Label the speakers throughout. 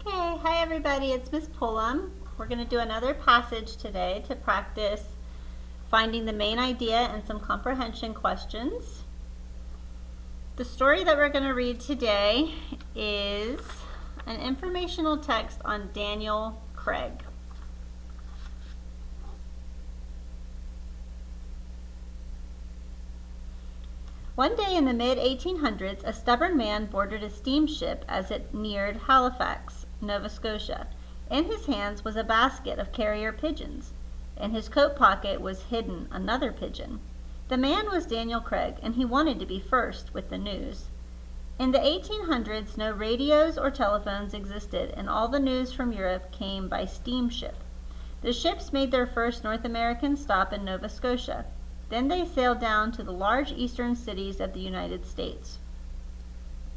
Speaker 1: Okay, hi everybody, it's Miss Pullum. We're going to do another passage today to practice finding the main idea and some comprehension questions. The story that we're going to read today is an informational text on Daniel Craig. One day in the mid-1800s, a stubborn man boarded a steamship as it neared Halifax, Nova Scotia. In his hands was a basket of carrier pigeons. In his coat pocket was hidden another pigeon. The man was Daniel Craig, and he wanted to be first with the news. In the 1800s, no radios or telephones existed, and all the news from Europe came by steamship. The ships made their first North American stop in Nova Scotia. Then they sailed down to the large eastern cities of the United States.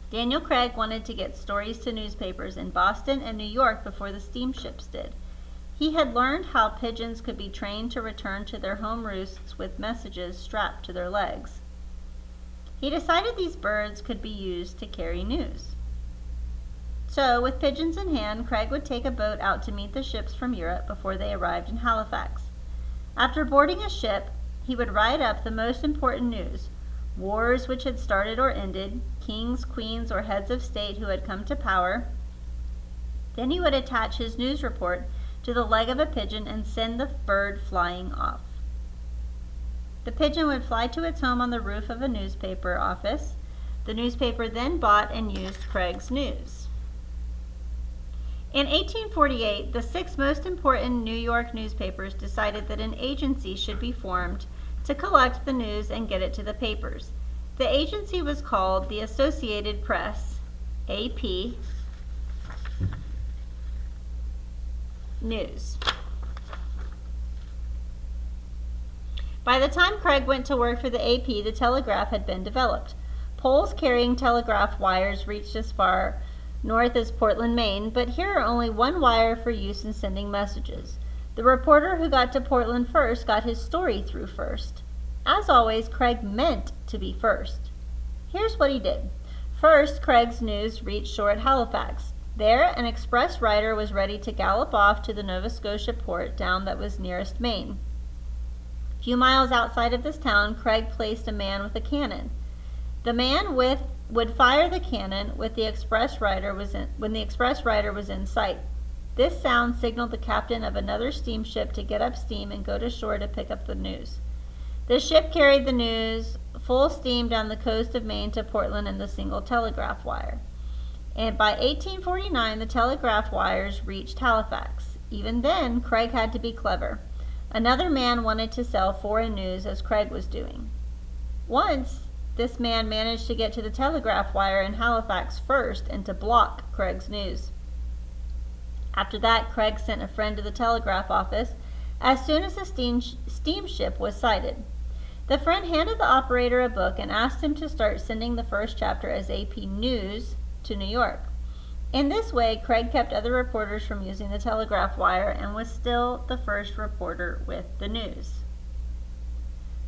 Speaker 1: Daniel Craig wanted to get stories to newspapers in Boston and New York before the steamships did. He had learned how pigeons could be trained to return to their home roosts with messages strapped to their legs. He decided these birds could be used to carry news. So, with pigeons in hand, Craig would take a boat out to meet the ships from Europe before they arrived in Halifax. After boarding a ship, he would write up the most important news: wars which had started or ended, kings, queens, or heads of state who had come to power. Then he would attach his news report to the leg of a pigeon and send the bird flying off. The pigeon would fly to its home on the roof of a newspaper office. The newspaper then bought and used Craig's news. In 1848, the 6 most important New York newspapers decided that an agency should be formed to collect the news and get it to the papers. The agency was called the Associated Press, AP News. By the time Craig went to work for the AP, the telegraph had been developed. Poles carrying telegraph wires reached as far north as Portland, Maine, but here are only one wire for use in sending messages. The reporter who got to Portland first got his story through first. As always, Craig meant to be first. Here's what he did. First, Craig's news reached shore at Halifax. There, an express rider was ready to gallop off to the Nova Scotia port town that was nearest Maine. A few miles outside of this town, Craig placed a man with a cannon. The man would fire the cannon when the express rider was in sight. This sound signaled the captain of another steamship to get up steam and go to shore to pick up the news. The ship carried the news full steam down the coast of Maine to Portland in the single telegraph wire. And by 1849, the telegraph wires reached Halifax. Even then, Craig had to be clever. Another man wanted to sell foreign news as Craig was doing. Once, this man managed to get to the telegraph wire in Halifax first and to block Craig's news. After that, Craig sent a friend to the telegraph office as soon as the steamship was sighted. The friend handed the operator a book and asked him to start sending the first chapter as AP News to New York. In this way, Craig kept other reporters from using the telegraph wire and was still the first reporter with the news.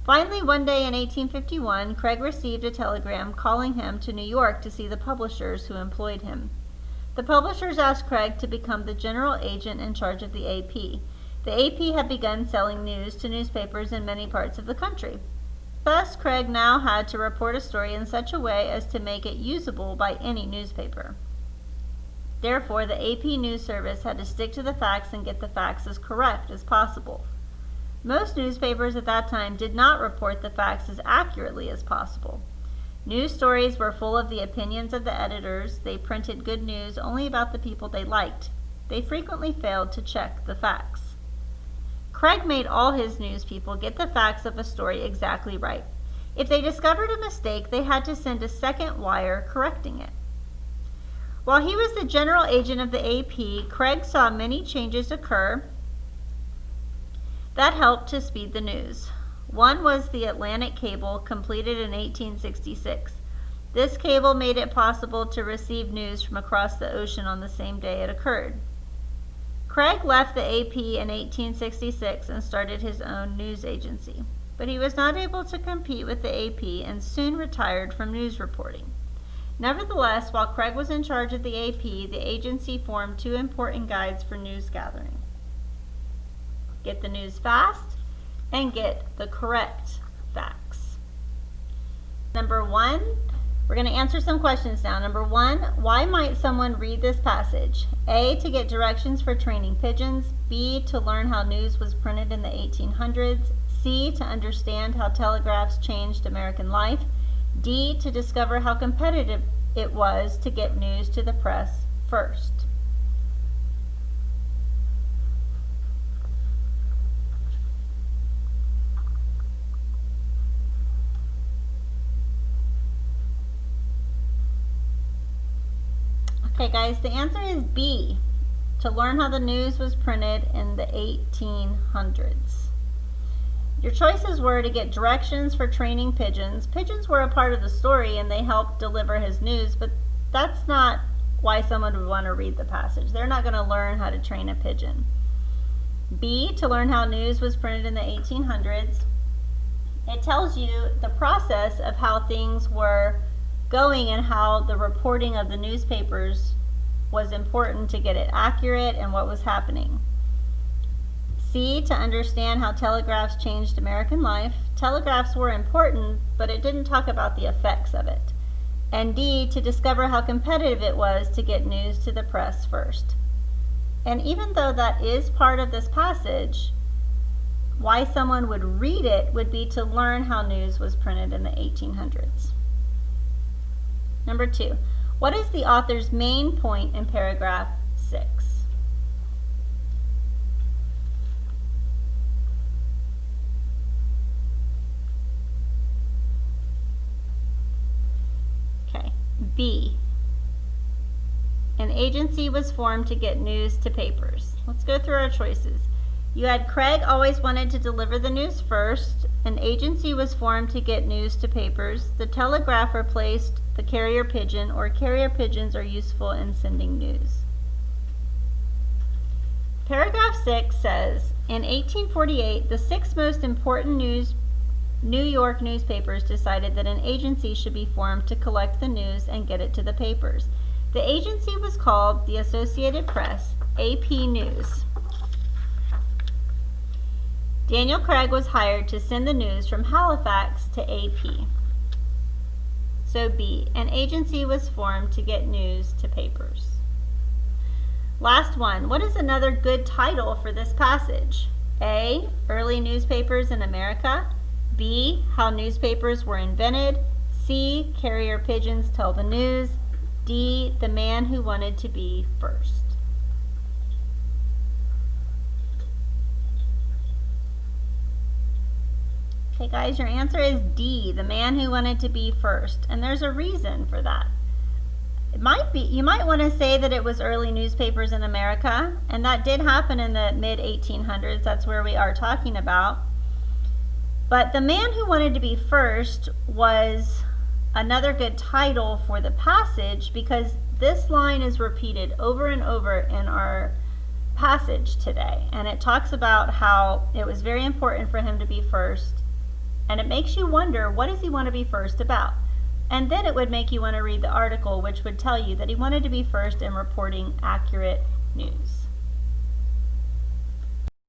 Speaker 1: Finally, one day in 1851, Craig received a telegram calling him to New York to see the publishers who employed him. The publishers asked Craig to become the general agent in charge of the AP. The AP had begun selling news to newspapers in many parts of the country. Thus, Craig now had to report a story in such a way as to make it usable by any newspaper. Therefore, the AP News Service had to stick to the facts and get the facts as correct as possible. Most newspapers at that time did not report the facts as accurately as possible. News stories were full of the opinions of the editors. They printed good news only about the people they liked. They frequently failed to check the facts. Craig made all his news people get the facts of a story exactly right. If they discovered a mistake, they had to send a second wire correcting it. While he was the general agent of the AP, Craig saw many changes occur that helped to speed the news. One was the Atlantic Cable, completed in 1866. This cable made it possible to receive news from across the ocean on the same day it occurred. Craig left the AP in 1866 and started his own news agency, but he was not able to compete with the AP and soon retired from news reporting. Nevertheless, while Craig was in charge of the AP, the agency formed two important guides for news gathering. Get the news fast and get the correct facts. Number 1, we're going to answer some questions now. Number 1, why might someone read this passage? A, to get directions for training pigeons. B, to learn how news was printed in the 1800s. C, to understand how telegraphs changed American life. D, to discover how competitive it was to get news to the press first. Okay guys, the answer is B, to learn how the news was printed in the 1800s. Your choices were to get directions for training pigeons. Pigeons were a part of the story and they helped deliver his news, but that's not why someone would want to read the passage. They're not going to learn how to train a pigeon. B, to learn how news was printed in the 1800s. It tells you the process of how things were going and how the reporting of the newspapers was important to get it accurate and what was happening. C, to understand how telegraphs changed American life. Telegraphs were important, but it didn't talk about the effects of it. And D, to discover how competitive it was to get news to the press first. And even though that is part of this passage, why someone would read it would be to learn how news was printed in the 1800s. Number 2, what is the author's main point in paragraph 6? B, an agency was formed to get news to papers. Let's go through our choices. You had Craig always wanted to deliver the news first. An agency was formed to get news to papers. The telegraph replaced the carrier pigeon, or carrier pigeons are useful in sending news. Paragraph 6 says, in 1848, the 6 most important New York newspapers decided that an agency should be formed to collect the news and get it to the papers. The agency was called the Associated Press, AP News. Daniel Craig was hired to send the news from Halifax to AP. So B, an agency was formed to get news to papers. Last one, what is another good title for this passage? A, early newspapers in America. B, how newspapers were invented. C, carrier pigeons tell the news. D, the man who wanted to be first. Okay guys, your answer is D, the man who wanted to be first. And there's a reason for that. You might want to say that it was early newspapers in America, and that did happen in the mid-1800s. That's where we are talking about. But the man who wanted to be first was another good title for the passage, because this line is repeated over and over in our passage today. And it talks about how it was very important for him to be first. And it makes you wonder, what does he want to be first about? And then it would make you want to read the article, which would tell you that he wanted to be first in reporting accurate news.